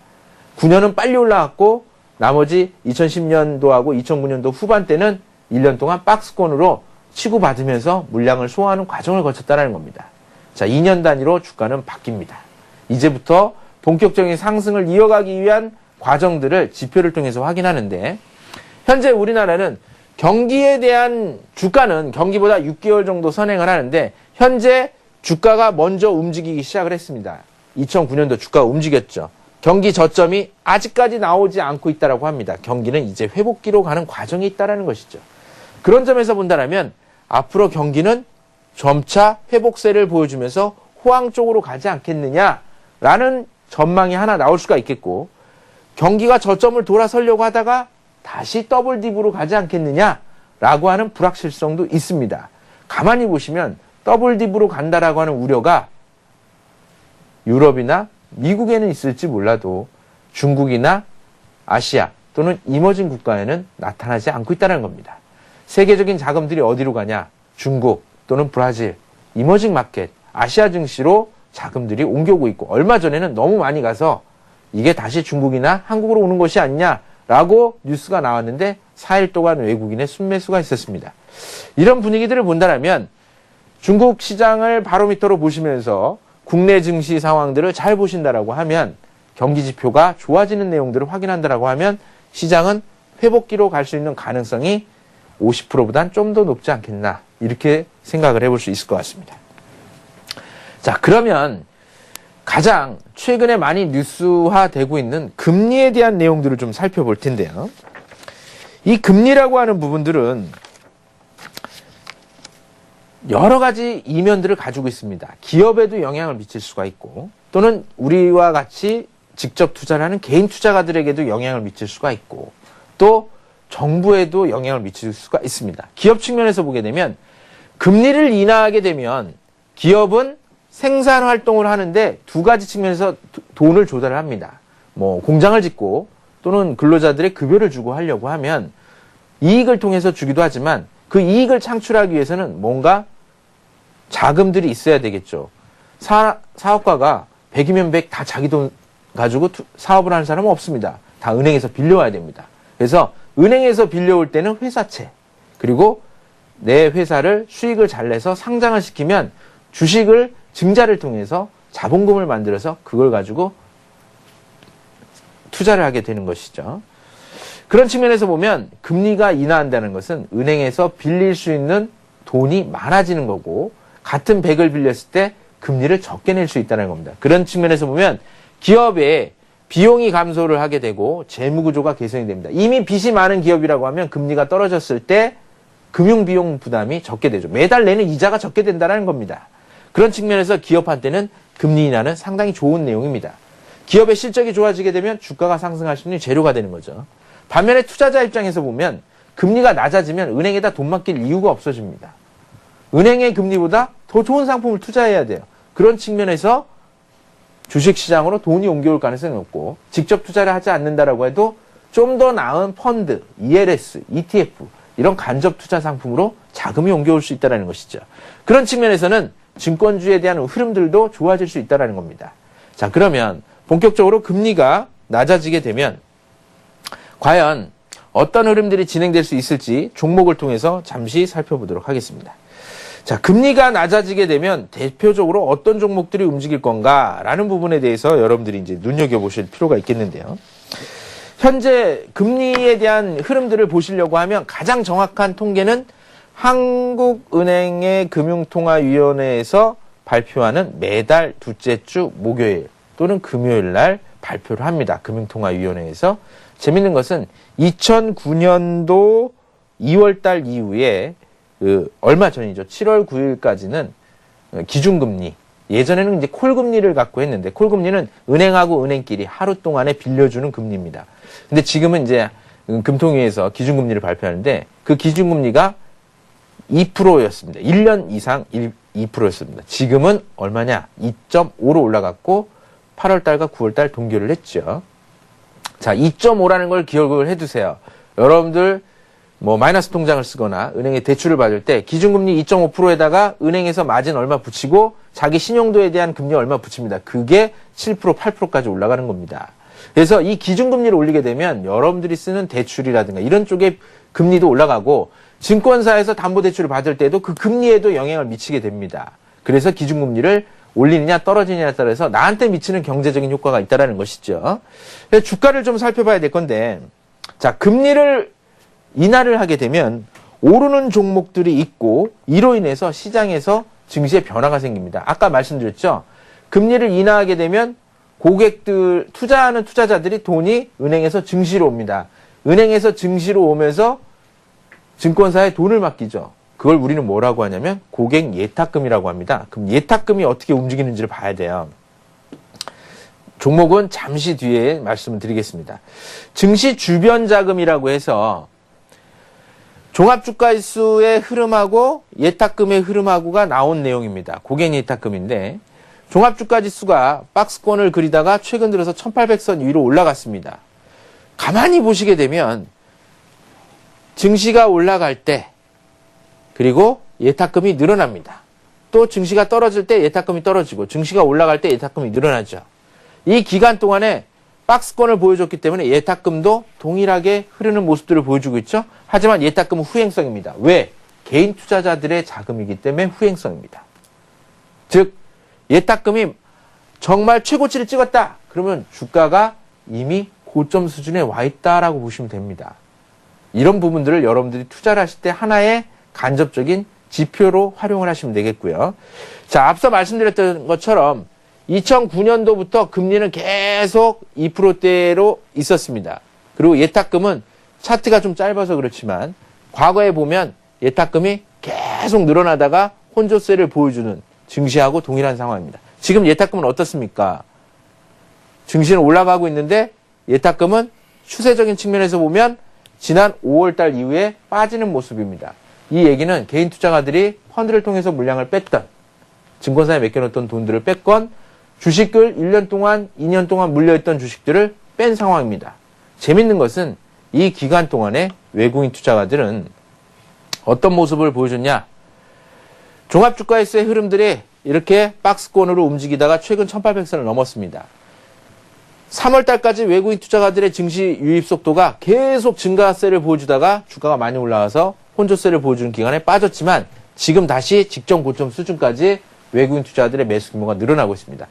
9년은 빨리 올라왔고 나머지 2010년도하고 2009년도 후반 때는 1년 동안 박스권으로 치고받으면서 물량을 소화하는 과정을 거쳤다는 겁니다. 자, 2년 단위로 주가는 바뀝니다. 이제부터 본격적인 상승을 이어가기 위한 과정들을 지표를 통해서 확인하는데 현재 우리나라는 경기에 대한 주가는 경기보다 6개월 정도 선행을 하는데 현재 주가가 먼저 움직이기 시작을 했습니다. 2009년도 주가가 움직였죠. 경기 저점이 아직까지 나오지 않고 있다고 합니다. 경기는 이제 회복기로 가는 과정이 있다는 것이죠. 그런 점에서 본다면 앞으로 경기는 점차 회복세를 보여주면서 호황 쪽으로 가지 않겠느냐라는 전망이 하나 나올 수가 있겠고 경기가 저점을 돌아서려고 하다가 다시 더블 딥으로 가지 않겠느냐라는 라고 하는 불확실성도 있습니다. 가만히 보시면 더블 딥으로 간다라고 하는 우려가 유럽이나 미국에는 있을지 몰라도 중국이나 아시아 또는 이머징 국가에는 나타나지 않고 있다는 겁니다. 세계적인 자금들이 어디로 가냐? 중국 또는 브라질, 이머징 마켓, 아시아 증시로 자금들이 옮겨오고 있고 얼마 전에는 너무 많이 가서 이게 다시 중국이나 한국으로 오는 것이 아니냐라고 뉴스가 나왔는데 4일 동안 외국인의 순매수가 있었습니다. 이런 분위기들을 본다면 중국 시장을 바로미터로 보시면서 국내 증시 상황들을 잘 보신다라고 하면 경기 지표가 좋아지는 내용들을 확인한다라고 하면 시장은 회복기로 갈 수 있는 가능성이 50%보단 좀 더 높지 않겠나 이렇게 생각을 해볼 수 있을 것 같습니다. 자, 그러면 가장 최근에 많이 뉴스화되고 있는 금리에 대한 내용들을 좀 살펴볼 텐데요. 이 금리라고 하는 부분들은 여러 가지 이면들을 가지고 있습니다. 기업에도 영향을 미칠 수가 있고 또는 우리와 같이 직접 투자를 하는 개인 투자가들에게도 영향을 미칠 수가 있고 또 정부에도 영향을 미칠 수가 있습니다. 기업 측면에서 보게 되면 금리를 인하하게 되면 기업은 생산 활동을 하는데 두 가지 측면에서 돈을 조달을 합니다. 뭐 공장을 짓고 또는 근로자들의 급여를 주고 하려고 하면 이익을 통해서 주기도 하지만 그 이익을 창출하기 위해서는 뭔가 자금들이 있어야 되겠죠. 사업가가 100이면 100 다 자기 돈 가지고 사업을 하는 사람은 없습니다. 다 은행에서 빌려와야 됩니다. 그래서 은행에서 빌려올 때는 회사채 그리고 내 회사를 수익을 잘 내서 상장을 시키면 주식을 증자를 통해서 자본금을 만들어서 그걸 가지고 투자를 하게 되는 것이죠. 그런 측면에서 보면 금리가 인하한다는 것은 은행에서 빌릴 수 있는 돈이 많아지는 거고 같은 100을 빌렸을 때 금리를 적게 낼 수 있다는 겁니다. 그런 측면에서 보면 기업의 비용이 감소를 하게 되고 재무구조가 개선이 됩니다. 이미 빚이 많은 기업이라고 하면 금리가 떨어졌을 때 금융비용 부담이 적게 되죠. 매달 내는 이자가 적게 된다는 겁니다. 그런 측면에서 기업한테는 금리 인하는 상당히 좋은 내용입니다. 기업의 실적이 좋아지게 되면 주가가 상승할 수 있는 재료가 되는 거죠. 반면에 투자자 입장에서 보면 금리가 낮아지면 은행에다 돈 맡길 이유가 없어집니다. 은행의 금리보다 더 좋은 상품을 투자해야 돼요. 그런 측면에서 주식시장으로 돈이 옮겨올 가능성이 높고 직접 투자를 하지 않는다라고 해도 좀 더 나은 펀드, ELS, ETF 이런 간접 투자 상품으로 자금이 옮겨올 수 있다는 것이죠. 그런 측면에서는 증권주에 대한 흐름들도 좋아질 수 있다는 겁니다. 자, 그러면 본격적으로 금리가 낮아지게 되면 과연 어떤 흐름들이 진행될 수 있을지 종목을 통해서 잠시 살펴보도록 하겠습니다. 자, 금리가 낮아지게 되면 대표적으로 어떤 종목들이 움직일 건가라는 부분에 대해서 여러분들이 이제 눈여겨보실 필요가 있겠는데요. 현재 금리에 대한 흐름들을 보시려고 하면 가장 정확한 통계는 한국은행의 금융통화위원회에서 발표하는 매달 둘째 주 목요일 또는 금요일 날 발표를 합니다. 금융통화위원회에서. 재밌는 것은 2009년도 2월 달 이후에 얼마 전이죠. 7월 9일까지는 기준금리, 예전에는 이제 콜금리를 갖고 했는데 콜금리는 은행하고 은행끼리 하루 동안에 빌려주는 금리입니다. 근데 지금은 이제 금통위에서 기준금리를 발표하는데 그 기준금리가 2%였습니다. 1년 이상 2%였습니다. 지금은 얼마냐? 2.5로 올라갔고 8월 달과 9월 달 동결을 했죠. 자, 2.5라는 걸 기억을 해두세요. 여러분들 뭐 마이너스 통장을 쓰거나 은행에 대출을 받을 때 기준금리 2.5%에다가 은행에서 마진 얼마 붙이고 자기 신용도에 대한 금리 얼마 붙입니다. 그게 7%, 8%까지 올라가는 겁니다. 그래서 이 기준금리를 올리게 되면 여러분들이 쓰는 대출이라든가 이런 쪽에 금리도 올라가고 증권사에서 담보대출을 받을 때도 그 금리에도 영향을 미치게 됩니다. 그래서 기준금리를 올리느냐 떨어지느냐에 따라서 나한테 미치는 경제적인 효과가 있다는 것이죠. 그래서 주가를 좀 살펴봐야 될 건데, 자, 금리를 인하를 하게 되면 오르는 종목들이 있고 이로 인해서 시장에서 증시에 변화가 생깁니다. 아까 말씀드렸죠. 금리를 인하하게 되면 고객들, 투자하는 투자자들이 돈이 은행에서 증시로 옵니다. 은행에서 증시로 오면서 증권사에 돈을 맡기죠. 그걸 우리는 뭐라고 하냐면 고객 예탁금이라고 합니다. 그럼 예탁금이 어떻게 움직이는지를 봐야 돼요. 종목은 잠시 뒤에 말씀을 드리겠습니다. 증시 주변 자금이라고 해서 종합주가지수의 흐름하고 예탁금의 흐름하고가 나온 내용입니다. 고객 예탁금인데 종합주가지수가 박스권을 그리다가 최근 들어서 1800선 위로 올라갔습니다. 가만히 보시게 되면 증시가 올라갈 때 그리고 예탁금이 늘어납니다. 또 증시가 떨어질 때 예탁금이 떨어지고 증시가 올라갈 때 예탁금이 늘어나죠. 이 기간 동안에 박스권을 보여줬기 때문에 예탁금도 동일하게 흐르는 모습들을 보여주고 있죠. 하지만 예탁금은 후행성입니다. 왜? 개인 투자자들의 자금이기 때문에 후행성입니다. 즉 예탁금이 정말 최고치를 찍었다. 그러면 주가가 이미 고점 수준에 와 있다라고 보시면 됩니다. 이런 부분들을 여러분들이 투자를 하실 때 하나의 간접적인 지표로 활용을 하시면 되겠고요. 자, 앞서 말씀드렸던 것처럼 2009년도부터 금리는 계속 2%대로 있었습니다. 그리고 예탁금은 차트가 좀 짧아서 그렇지만 과거에 보면 예탁금이 계속 늘어나다가 혼조세를 보여주는 증시하고 동일한 상황입니다. 지금 예탁금은 어떻습니까? 증시는 올라가고 있는데 예탁금은 추세적인 측면에서 보면 지난 5월달 이후에 빠지는 모습입니다. 이 얘기는 개인 투자가들이 펀드를 통해서 물량을 뺐던 증권사에 맡겨놓던 돈들을 뺐건 주식을 1년 동안, 2년 동안 물려있던 주식들을 뺀 상황입니다. 재밌는 것은 이 기간 동안에 외국인 투자가들은 어떤 모습을 보여줬냐? 종합주가지수의 흐름들이 이렇게 박스권으로 움직이다가 최근 1800선을 넘었습니다. 3월달까지 외국인 투자가들의 증시 유입 속도가 계속 증가세를 보여주다가 주가가 많이 올라와서 혼조세를 보여주는 기간에 빠졌지만 지금 다시 직전 고점 수준까지 외국인 투자자들의 매수 규모가 늘어나고 있습니다.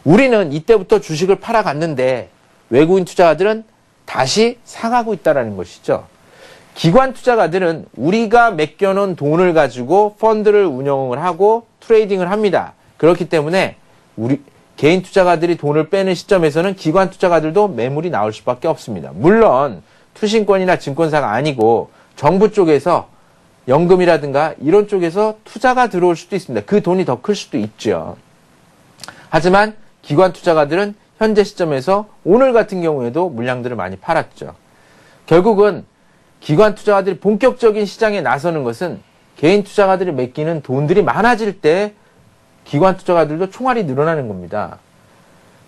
우리는 이때부터 주식을 팔아갔는데 외국인 투자자들은 다시 사가고 있다는 것이죠. 기관 투자가들은 우리가 맡겨놓은 돈을 가지고 펀드를 운영을 하고 트레이딩을 합니다. 그렇기 때문에 우리 개인 투자가들이 돈을 빼는 시점에서는 기관 투자가들도 매물이 나올 수밖에 없습니다. 물론 투신권이나 증권사가 아니고 정부 쪽에서 연금이라든가 이런 쪽에서 투자가 들어올 수도 있습니다. 그 돈이 더 클 수도 있죠. 하지만 기관 투자가들은 현재 시점에서 오늘 같은 경우에도 물량들을 많이 팔았죠. 결국은 기관 투자가들이 본격적인 시장에 나서는 것은 개인 투자가들이 맡기는 돈들이 많아질 때 기관 투자가들도 총알이 늘어나는 겁니다.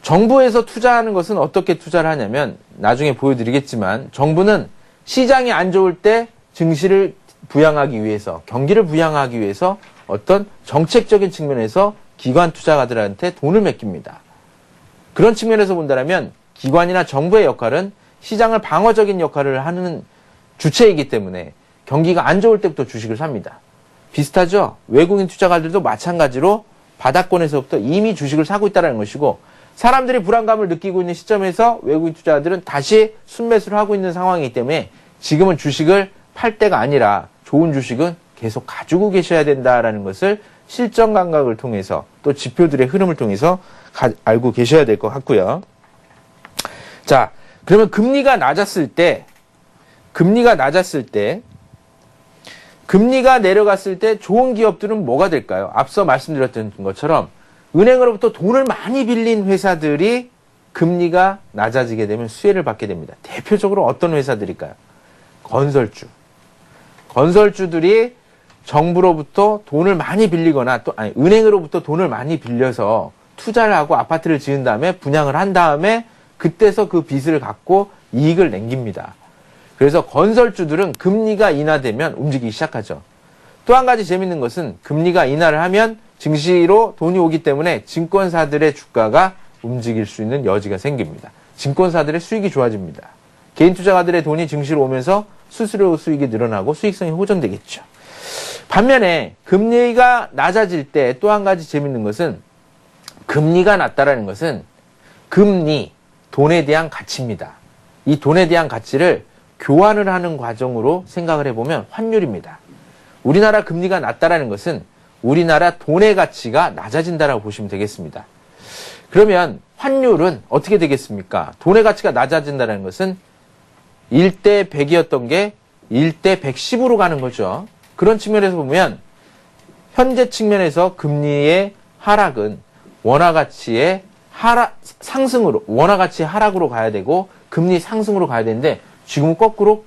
정부에서 투자하는 것은 어떻게 투자를 하냐면 나중에 보여드리겠지만 정부는 시장이 안 좋을 때 증시를 부양하기 위해서 경기를 부양하기 위해서 어떤 정책적인 측면에서 기관 투자가들한테 돈을 맡깁니다. 그런 측면에서 본다면 기관이나 정부의 역할은 시장을 방어적인 역할을 하는 주체이기 때문에 경기가 안 좋을 때부터 주식을 삽니다. 비슷하죠? 외국인 투자가들도 마찬가지로 바닥권에서부터 이미 주식을 사고 있다는 것이고 사람들이 불안감을 느끼고 있는 시점에서 외국인 투자자들은 다시 순매수를 하고 있는 상황이기 때문에 지금은 주식을 팔 때가 아니라 좋은 주식은 계속 가지고 계셔야 된다라는 것을 실전 감각을 통해서 또 지표들의 흐름을 통해서 알고 계셔야 될 것 같고요. 자, 그러면 금리가 낮았을 때 금리가 내려갔을 때 좋은 기업들은 뭐가 될까요? 앞서 말씀드렸던 것처럼 은행으로부터 돈을 많이 빌린 회사들이 금리가 낮아지게 되면 수혜를 받게 됩니다. 대표적으로 어떤 회사들일까요? 건설주들이 정부로부터 돈을 많이 빌리거나 은행으로부터 돈을 많이 빌려서 투자를 하고 아파트를 지은 다음에 분양을 한 다음에 그때서 그 빚을 갖고 이익을 남깁니다. 그래서 건설주들은 금리가 인하되면 움직이기 시작하죠. 또 한 가지 재밌는 것은 금리가 인하를 하면 증시로 돈이 오기 때문에 증권사들의 주가가 움직일 수 있는 여지가 생깁니다. 증권사들의 수익이 좋아집니다. 개인 투자가들의 돈이 증시로 오면서 수수료 수익이 늘어나고 수익성이 호전되겠죠. 반면에 금리가 낮아질 때 또 한 가지 재밌는 것은 금리가 낮다라는 것은 금리, 돈에 대한 가치입니다. 이 돈에 대한 가치를 교환을 하는 과정으로 생각을 해보면 환율입니다. 우리나라 금리가 낮다라는 것은 우리나라 돈의 가치가 낮아진다라고 보시면 되겠습니다. 그러면 환율은 어떻게 되겠습니까? 돈의 가치가 낮아진다는 것은 1대 100이었던 게 1대 110으로 가는 거죠. 그런 측면에서 보면 현재 측면에서 금리의 하락은 원화 가치의 하락으로 가야 되고 금리 상승으로 가야 되는데 지금은 거꾸로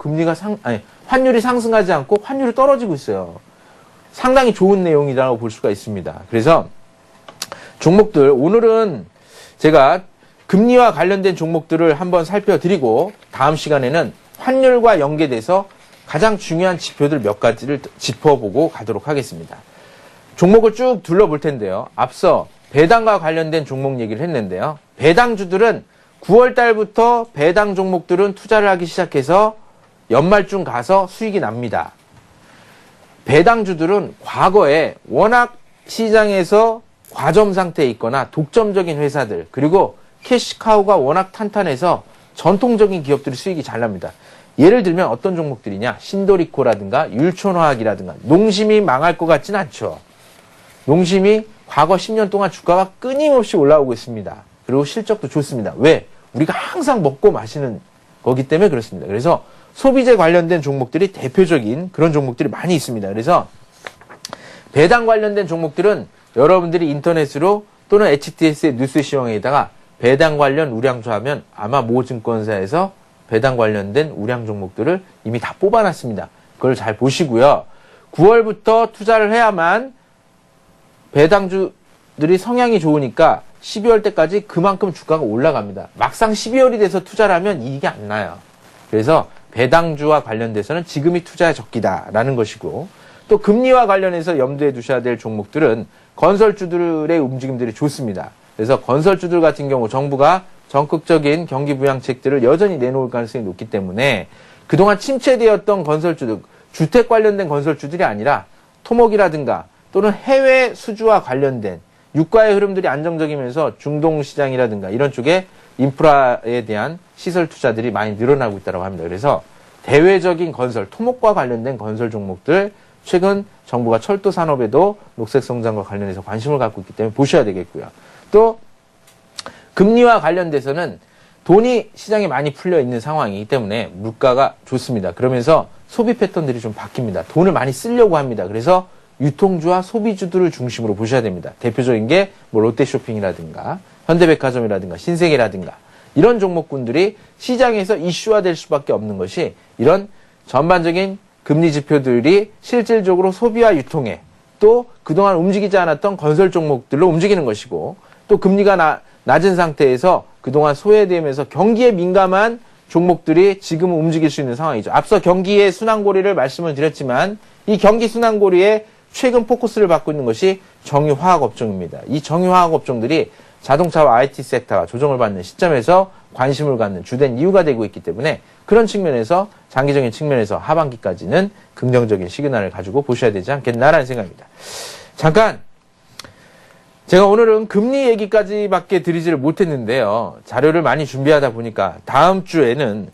환율이 상승하지 않고 환율이 떨어지고 있어요. 상당히 좋은 내용이라고 볼 수가 있습니다. 그래서 종목들, 오늘은 제가 금리와 관련된 종목들을 한번 살펴드리고 다음 시간에는 환율과 연계돼서 가장 중요한 지표들 몇 가지를 짚어보고 가도록 하겠습니다. 종목을 쭉 둘러볼 텐데요. 앞서 배당과 관련된 종목 얘기를 했는데요. 배당주들은 9월 달부터 배당 종목들은 투자를 하기 시작해서 연말쯤 가서 수익이 납니다. 배당주들은 과거에 워낙 시장에서 과점 상태에 있거나 독점적인 회사들, 그리고 캐시카우가 워낙 탄탄해서 전통적인 기업들이 수익이 잘 납니다. 예를 들면 어떤 종목들이냐, 신도리코라든가 율촌화학이라든가. 농심이 망할 것 같진 않죠. 농심이 과거 10년 동안 주가가 끊임없이 올라오고 있습니다. 그리고 실적도 좋습니다. 왜? 우리가 항상 먹고 마시는 거기 때문에 그렇습니다. 그래서 소비재 관련된 종목들이 대표적인 그런 종목들이 많이 있습니다. 그래서 배당 관련된 종목들은 여러분들이 인터넷으로 또는 HTS의 뉴스 시황에다가 배당 관련 우량주 하면 아마 모 증권사에서 배당 관련된 우량 종목들을 이미 다 뽑아놨습니다. 그걸 잘 보시고요. 9월부터 투자를 해야만 배당주들이 성향이 좋으니까 12월 때까지 그만큼 주가가 올라갑니다. 막상 12월이 돼서 투자를 하면 이익이 안 나요. 그래서 배당주와 관련돼서는 지금이 투자의 적기다라는 것이고, 또 금리와 관련해서 염두에 두셔야 될 종목들은 건설주들의 움직임들이 좋습니다. 그래서 건설주들 같은 경우 정부가 적극적인 경기 부양책들을 여전히 내놓을 가능성이 높기 때문에 그동안 침체되었던 건설주들, 주택 관련된 건설주들이 아니라 토목이라든가 또는 해외 수주와 관련된 유가의 흐름들이 안정적이면서 중동시장이라든가 이런 쪽에 인프라에 대한 시설 투자들이 많이 늘어나고 있다고 합니다. 그래서 대외적인 건설, 토목과 관련된 건설 종목들, 최근 정부가 철도 산업에도 녹색 성장과 관련해서 관심을 갖고 있기 때문에 보셔야 되겠고요. 또 금리와 관련돼서는 돈이 시장에 많이 풀려 있는 상황이기 때문에 물가가 좋습니다. 그러면서 소비 패턴들이 좀 바뀝니다. 돈을 많이 쓰려고 합니다. 그래서 유통주와 소비주들을 중심으로 보셔야 됩니다. 대표적인 게 뭐 롯데쇼핑이라든가 현대백화점이라든가 신세계라든가 이런 종목군들이 시장에서 이슈화될 수밖에 없는 것이 이런 전반적인 금리 지표들이 실질적으로 소비와 유통에, 또 그동안 움직이지 않았던 건설 종목들로 움직이는 것이고, 또 금리가 낮은 상태에서 그동안 소외되면서 경기에 민감한 종목들이 지금은 움직일 수 있는 상황이죠. 앞서 경기의 순환고리를 말씀을 드렸지만 이 경기 순환고리에 최근 포커스를 받고 있는 것이 정유화학 업종입니다. 이 정유화학 업종들이 자동차와 IT 섹터가 조정을 받는 시점에서 관심을 갖는 주된 이유가 되고 있기 때문에 그런 측면에서 장기적인 측면에서 하반기까지는 긍정적인 시그널을 가지고 보셔야 되지 않겠나라는 생각입니다. 잠깐 제가 오늘은 금리 얘기까지밖에 드리지를 못했는데요. 자료를 많이 준비하다 보니까 다음 주에는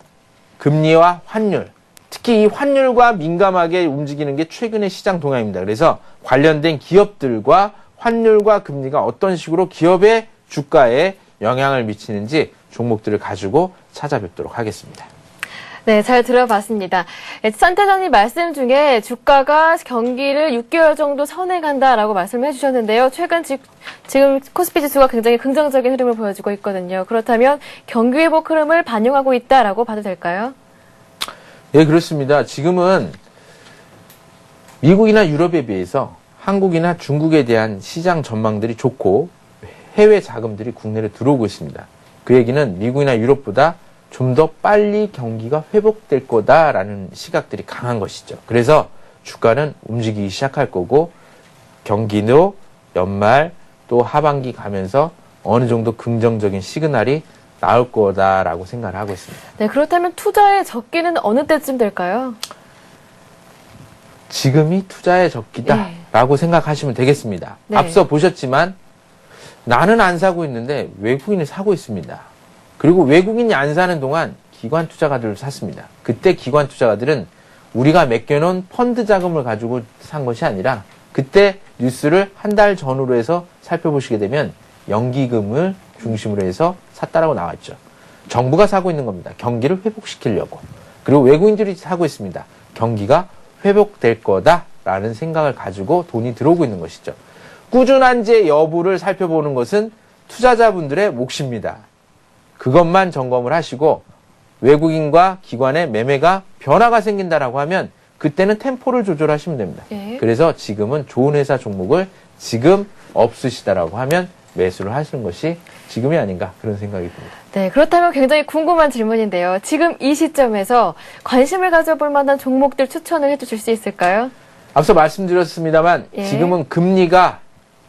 금리와 환율, 특히 이 환율과 민감하게 움직이는 게 최근의 시장 동향입니다. 그래서 관련된 기업들과 환율과 금리가 어떤 식으로 기업의 주가에 영향을 미치는지 종목들을 가지고 찾아뵙도록 하겠습니다. 네, 잘 들어봤습니다. 산타장님 말씀 중에 주가가 경기를 6개월 정도 선행한다라고 말씀해 주셨는데요. 최근 지금 코스피 지수가 굉장히 긍정적인 흐름을 보여주고 있거든요. 그렇다면 경기 회복 흐름을 반영하고 있다라고 봐도 될까요? 네, 그렇습니다. 지금은 미국이나 유럽에 비해서 한국이나 중국에 대한 시장 전망들이 좋고 해외 자금들이 국내로 들어오고 있습니다. 그 얘기는 미국이나 유럽보다 좀 더 빨리 경기가 회복될 거다라는 시각들이 강한 것이죠. 그래서 주가는 움직이기 시작할 거고 경기도 연말 또 하반기 가면서 어느 정도 긍정적인 시그널이 나올 거다라고 생각을 하고 있습니다. 네, 그렇다면 투자의 적기는 어느 때쯤 될까요? 지금이 투자의 적기다라고 생각하시면 되겠습니다. 네. 앞서 보셨지만 나는 안 사고 있는데 외국인이 사고 있습니다. 그리고 외국인이 안 사는 동안 기관 투자가들을 샀습니다. 그때 기관 투자가들은 우리가 맡겨놓은 펀드 자금을 가지고 산 것이 아니라 그때 뉴스를 한 달 전후로 해서 살펴보시게 되면 연기금을 중심으로 해서 샀다라고 나왔죠. 정부가 사고 있는 겁니다. 경기를 회복시키려고. 그리고 외국인들이 사고 있습니다. 경기가 회복될 거다라는 생각을 가지고 돈이 들어오고 있는 것이죠. 꾸준한지 여부를 살펴보는 것은 투자자분들의 몫입니다. 그것만 점검을 하시고 외국인과 기관의 매매가 변화가 생긴다라고 하면 그때는 템포를 조절하시면 됩니다. 예. 그래서 지금은 좋은 회사 종목을 지금 없으시다라고 하면 매수를 하시는 것이 지금이 아닌가 그런 생각이 듭니다. 네, 그렇다면 굉장히 궁금한 질문인데요. 지금 이 시점에서 관심을 가져볼 만한 종목들 추천을 해주실 수 있을까요? 앞서 말씀드렸습니다만 예. 지금은 금리가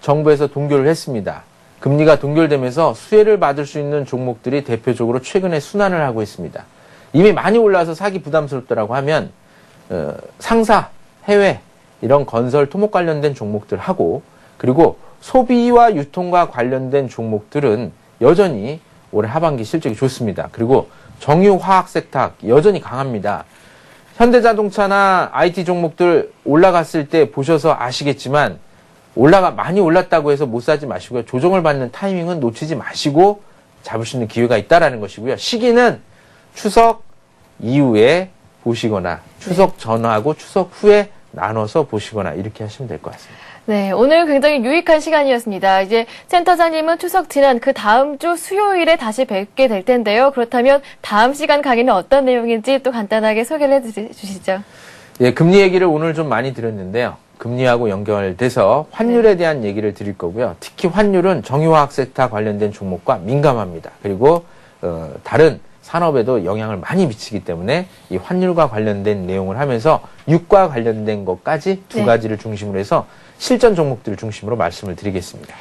정부에서 동결을 했습니다. 금리가 동결되면서 수혜를 받을 수 있는 종목들이 대표적으로 최근에 순환을 하고 있습니다. 이미 많이 올라서 사기 부담스럽다라고 하면 상사, 해외 이런 건설, 토목 관련된 종목들 하고 그리고 소비와 유통과 관련된 종목들은 여전히 올해 하반기 실적이 좋습니다. 그리고 정유화학 섹터 여전히 강합니다. 현대자동차나 IT 종목들 올라갔을 때 보셔서 아시겠지만 많이 올랐다고 해서 못 사지 마시고요. 조정을 받는 타이밍은 놓치지 마시고 잡을 수 있는 기회가 있다라는 것이고요. 시기는 추석 이후에 보시거나 추석 전하고 추석 후에 나눠서 보시거나 이렇게 하시면 될 것 같습니다. 네, 오늘 굉장히 유익한 시간이었습니다. 이제 센터장님은 추석 지난 그 다음 주 수요일에 다시 뵙게 될 텐데요. 그렇다면 다음 시간 강의는 어떤 내용인지 또 간단하게 소개를 해주시죠. 예, 금리 얘기를 오늘 좀 많이 드렸는데요. 금리하고 연결돼서 환율에 대한 얘기를 드릴 거고요. 특히 환율은 정유화학 섹터 관련된 종목과 민감합니다. 그리고 다른 산업에도 영향을 많이 미치기 때문에 이 환율과 관련된 내용을 하면서 육과 관련된 것까지 두 네. 가지를 중심으로 해서 실전 종목들을 중심으로 말씀을 드리겠습니다.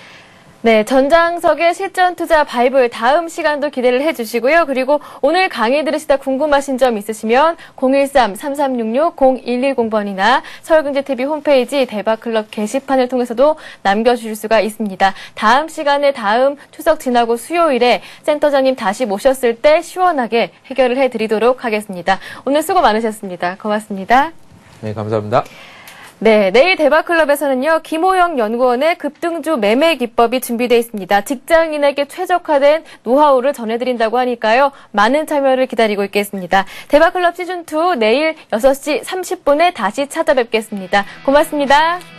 네, 전장석의 실전 투자 바이블 다음 시간도 기대를 해주시고요. 그리고 오늘 강의 들으시다 궁금하신 점 있으시면 013-3366-0110번이나 서울경제TV 홈페이지 대박클럽 게시판을 통해서도 남겨주실 수가 있습니다. 다음 시간에 다음 추석 지나고 수요일에 센터장님 다시 모셨을 때 시원하게 해결을 해드리도록 하겠습니다. 오늘 수고 많으셨습니다. 고맙습니다. 네, 감사합니다. 네, 내일 대박클럽에서는요, 김호영 연구원의 급등주 매매 기법이 준비되어 있습니다. 직장인에게 최적화된 노하우를 전해드린다고 하니까요, 많은 참여를 기다리고 있겠습니다. 대박클럽 시즌2 내일 6시 30분에 다시 찾아뵙겠습니다. 고맙습니다.